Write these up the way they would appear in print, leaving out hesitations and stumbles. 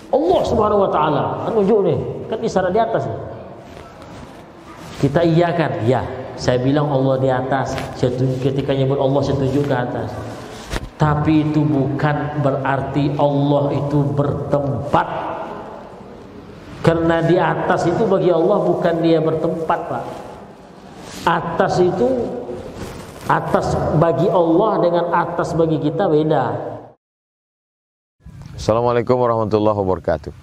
Allah Subhanahu wa taala. Kan unjuk nih, kan isyarat di atas nih. Kita iyakan, ya. Saya bilang Allah di atas. Ketika nyebut Allah saya tunjuk ke atas. Tapi itu bukan berarti Allah itu bertempat. Karena di atas itu bagi Allah bukan dia bertempat, Pak. Atas itu, atas bagi Allah dengan atas bagi kita beda. Assalamualaikum warahmatullahi wabarakatuh.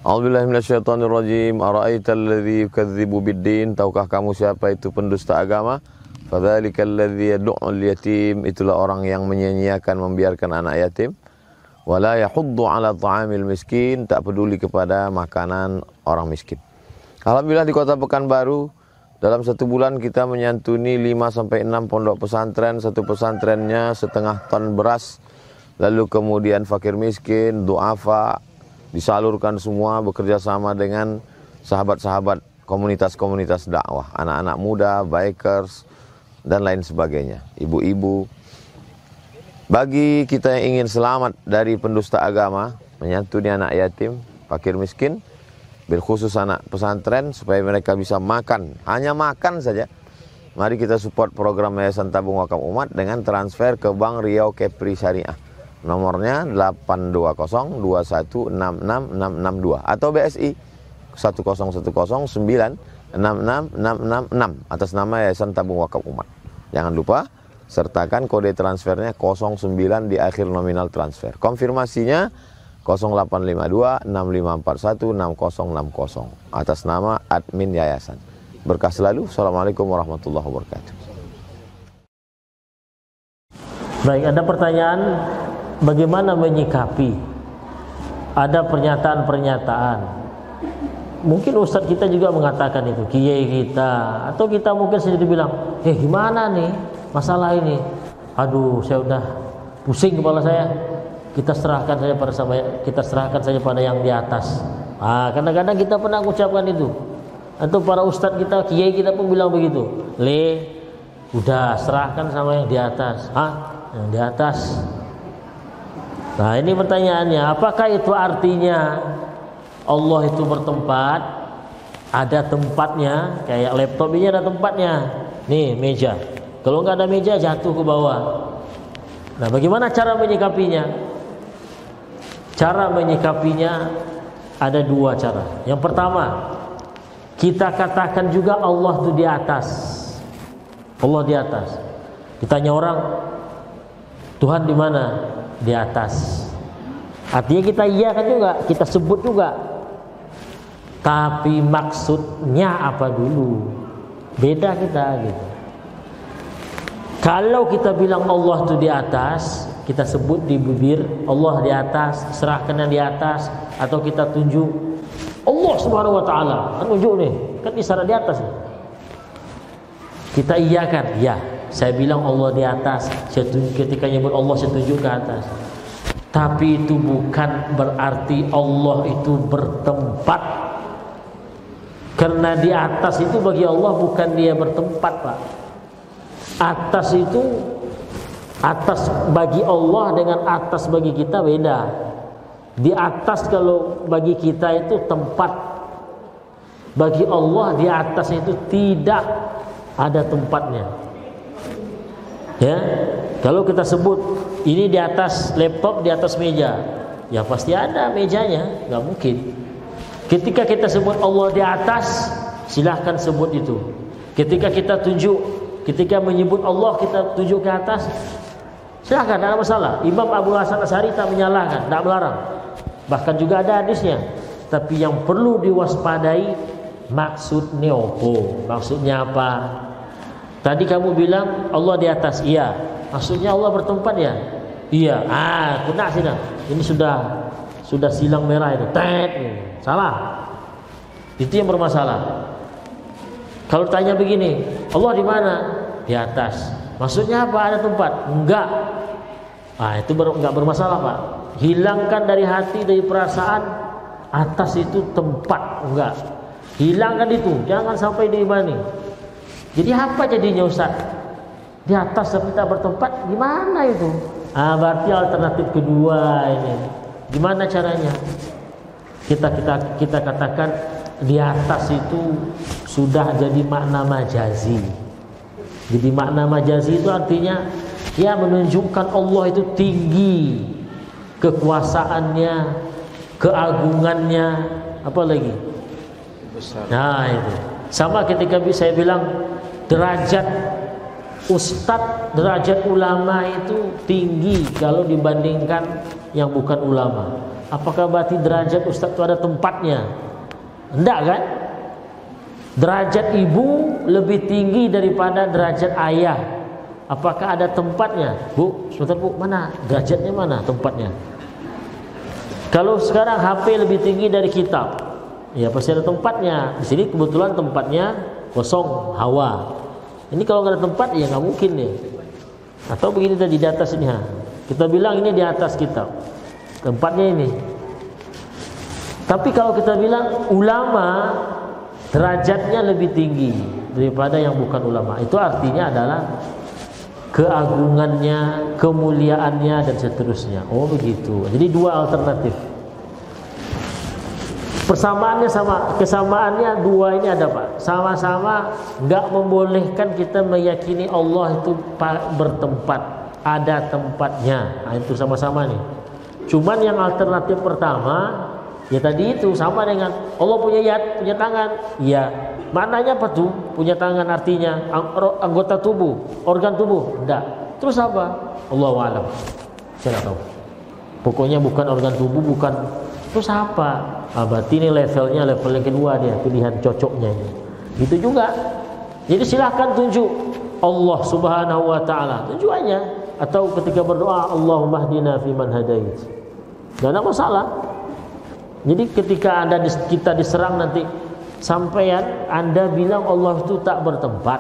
A'udzubillahi minasyaitonirrajim. Ara'aital ladzi yukadzibu biddin? Tahukah kamu siapa itu pendusta agama? Fadzalikal ladzi yad'ul yatim. Itulah orang yang menyia-nyiakan, membiarkan anak yatim. Wala yahuddu 'ala ta'amil miskin. Tak peduli kepada makanan orang miskin. Alhamdulillah di Kota Pekanbaru dalam satu bulan kita menyantuni 5-6 pondok pesantren. Satu pesantrennya setengah ton beras. Lalu kemudian fakir miskin, du'afa, disalurkan semua bekerja sama dengan sahabat-sahabat komunitas-komunitas dakwah, anak-anak muda, bikers, dan lain sebagainya, ibu-ibu. Bagi kita yang ingin selamat dari pendusta agama, menyantuni anak yatim, fakir miskin, bil khusus anak pesantren, supaya mereka bisa makan, hanya makan saja. Mari kita support program Yayasan Tabung Wakaf Umat dengan transfer ke Bank Riau Kepri Syariah. Nomornya 82021666662 atau BSI 101096666 atas nama Yayasan Tabung Wakaf Umat. Jangan lupa sertakan kode transfernya 09 di akhir nominal transfer. Konfirmasinya 085265416060 atas nama admin yayasan. Berkah selalu. Assalamualaikum warahmatullahi wabarakatuh. Baik, ada pertanyaan. Bagaimana menyikapi ada pernyataan-pernyataan? Mungkin ustadz kita juga mengatakan itu, kiai kita, atau kita mungkin sendiri bilang, gimana nih masalah ini? Aduh, saya udah pusing kepala saya. Kita serahkan saja pada yang di atas. Kadang-kadang kita pernah mengucapkan itu. Atau para ustadz kita, kiai kita pun bilang begitu. Udah serahkan sama yang di atas. Yang di atas. Nah, ini pertanyaannya, apakah itu artinya Allah itu bertempat? Ada tempatnya, kayak laptop ini ada tempatnya. Nih, meja. Kalau nggak ada meja, jatuh ke bawah. Nah, bagaimana cara menyikapinya? Cara menyikapinya ada dua cara. Yang pertama, kita katakan juga Allah itu di atas. Allah di atas. Ditanya orang, Tuhan di mana? Di atas. Artinya kita iyakan juga, kita sebut juga. Tapi maksudnya apa dulu? Beda kita gitu. Kalau kita bilang Allah itu di atas, kita sebut di bibir Allah di atas, serahkan yang di atas, atau kita tunjuk Allah Subhanahu wa taala. Kan tunjuk nih, kan isyarat di atas nih. Kita iyakan, ya. Saya bilang Allah di atas. Ketika nyebut Allah saya tunjuk ke atas. Tapi itu bukan berarti Allah itu bertempat. Karena di atas itu bagi Allah bukan dia bertempat, Pak. Atas itu, atas bagi Allah dengan atas bagi kita beda. Di atas kalau bagi kita itu tempat. Bagi Allah di atas itu tidak ada tempatnya. Ya, kalau kita sebut ini di atas laptop, di atas meja, ya pasti ada mejanya, nggak mungkin. Ketika kita sebut Allah di atas, silahkan sebut itu. Ketika kita tunjuk, ketika menyebut Allah kita tunjuk ke atas, silahkan, tidak ada masalah. Imam Abu Hasan Asy'ari tak menyalahkan, tak melarang. Bahkan juga ada hadisnya. Tapi yang perlu diwaspadai maksudnya apa? Maksudnya apa? Tadi kamu bilang Allah di atas, iya. Maksudnya Allah bertempat ya? Iya. Kena sih dah. Ini sudah silang merah itu. Salah. Itu yang bermasalah. Kalau tanya begini, Allah di mana? Di atas. Maksudnya apa? Ada tempat? Enggak. Itu enggak bermasalah, Pak. Hilangkan dari hati, dari perasaan atas itu tempat, enggak. Hilangkan itu, jangan sampai diimani. Jadi apa jadinya Ustaz? Di atas tapi tak bertempat, gimana itu? Berarti alternatif kedua ini. Gimana caranya? kita katakan di atas itu sudah jadi makna majazi. Jadi makna majazi itu artinya ya menunjukkan Allah itu tinggi kekuasaannya, keagungannya, apa lagi? Besar. Nah itu sama ketika saya bilang derajat ustadz, derajat ulama itu tinggi kalau dibandingkan yang bukan ulama. Apakah berarti derajat ustadz itu ada tempatnya? Enggak kan? Derajat ibu lebih tinggi daripada derajat ayah. Apakah ada tempatnya? Bu, sebentar bu, mana derajatnya, mana tempatnya? Kalau sekarang HP lebih tinggi dari kitab, ya pasti ada tempatnya. Di sini kebetulan tempatnya kosong, hawa. Ini kalau nggak ada tempat ya nggak mungkin nih. Atau begini tadi di atas ini, kita bilang ini di atas kitab, tempatnya ini. Tapi kalau kita bilang ulama derajatnya lebih tinggi daripada yang bukan ulama, itu artinya adalah keagungannya, kemuliaannya dan seterusnya. Oh begitu. Jadi dua alternatif. Persamaannya sama, kesamaannya dua ini ada Pak. Sama-sama nggak membolehkan kita meyakini Allah itu bertempat, ada tempatnya. Nah, itu sama-sama nih. Cuman yang alternatif pertama ya tadi itu sama dengan Allah punya yad, punya tangan. Iya. Maknanya apa tuh? Punya tangan artinya anggota tubuh, organ tubuh. Enggak. Terus apa? Allahu a'lam. Saya nggak tahu. Pokoknya bukan organ tubuh, bukan. Terus apa? Berarti ini levelnya level yang kedua dia, pilihan cocoknya ini. Gitu juga. Jadi silahkan tunjuk Allah Subhanahu wa taala. Tunjuk aja. Atau ketika berdoa Allahumma hdina fiman hadait. Enggak ada masalah. Jadi ketika kita diserang nanti sampean Anda bilang Allah itu tak bertempat,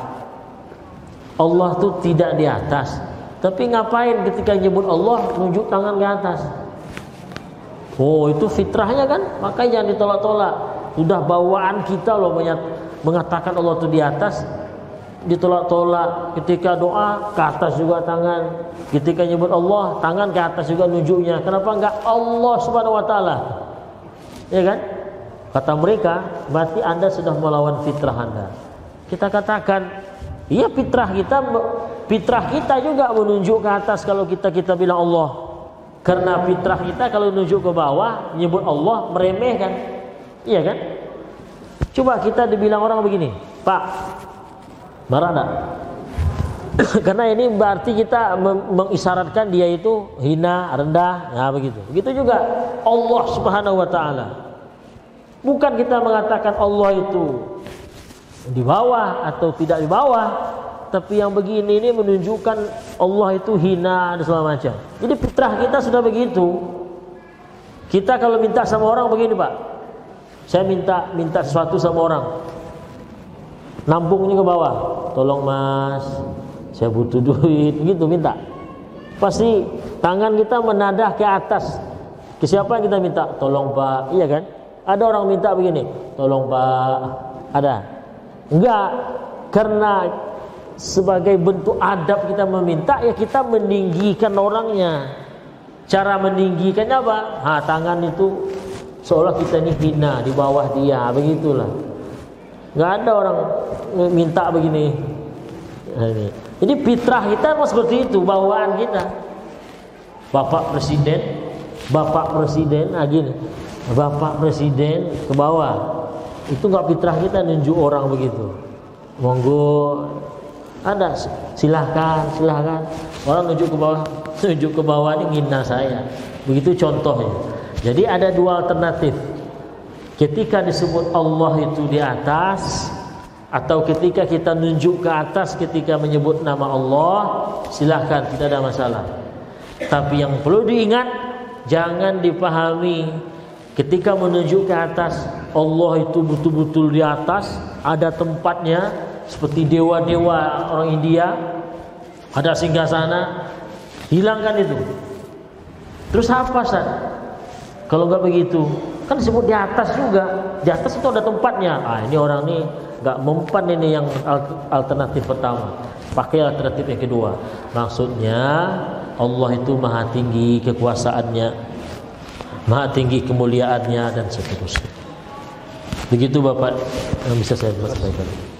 Allah itu tidak di atas, tapi ngapain ketika nyebut Allah nunjuk tangan ke atas? Oh itu fitrahnya kan, makanya jangan ditolak-tolak. Sudah bawaan kita loh mengatakan Allah itu di atas, ditolak-tolak. Ketika doa ke atas juga tangan, ketika nyebut Allah tangan ke atas juga nunjuknya. Kenapa enggak Allah Subhanahu wa taala? Ya kan? Kata mereka, berarti Anda sudah melawan fitrah Anda. Kita katakan, iya fitrah kita juga menunjuk ke atas kalau kita bilang Allah. Karena fitrah kita kalau menunjuk ke bawah, menyebut Allah meremehkan. Iya kan? Coba kita dibilang orang begini, Pak, marah enggak? Karena ini berarti kita mengisyaratkan dia itu hina, rendah, nah begitu. Begitu juga Allah Subhanahu wa taala. Bukan kita mengatakan Allah itu di bawah atau tidak di bawah, tapi yang begini ini menunjukkan Allah itu hina dan segala macam. Jadi fitrah kita sudah begitu. Kita kalau minta sama orang begini, Pak. Saya minta sesuatu sama orang. Nampungnya ke bawah. Tolong Mas, saya butuh duit, gitu minta. Pasti tangan kita menadah ke atas. Ke siapa yang kita minta? Tolong Pak, iya kan? Ada orang minta begini, tolong Pak, ada? Enggak, karena sebagai bentuk adab kita meminta, ya kita meninggikan orangnya. Cara meninggikannya apa? Tangan itu seolah kita ini hina di bawah dia, begitulah. Enggak ada orang minta begini. Jadi fitrah kita memang seperti itu, bawaan kita. Bapak Presiden, gini. Bapak Presiden ke bawah. Itu enggak fitrah kita nunjuk orang begitu. Monggo ada, silahkan. Orang nunjuk ke bawah ini ngina saya. Begitu contohnya. Jadi ada dua alternatif. Ketika disebut Allah itu di atas, atau ketika kita nunjuk ke atas ketika menyebut nama Allah, silahkan, tidak ada masalah. Tapi yang perlu diingat, jangan dipahami ketika menunjuk ke atas Allah itu betul-betul di atas, ada tempatnya seperti dewa-dewa orang India, ada singgasana. Hilangkan itu. Terus apa Ustaz? Kalau enggak begitu, kan disebut di atas juga. Di atas itu ada tempatnya. Ini orang nih enggak mempan, ini yang alternatif pertama. Pakai alternatif yang kedua. Maksudnya Allah itu maha tinggi kekuasaannya, maha tinggi kemuliaannya dan seterusnya. Begitu Bapak yang bisa saya sampaikan.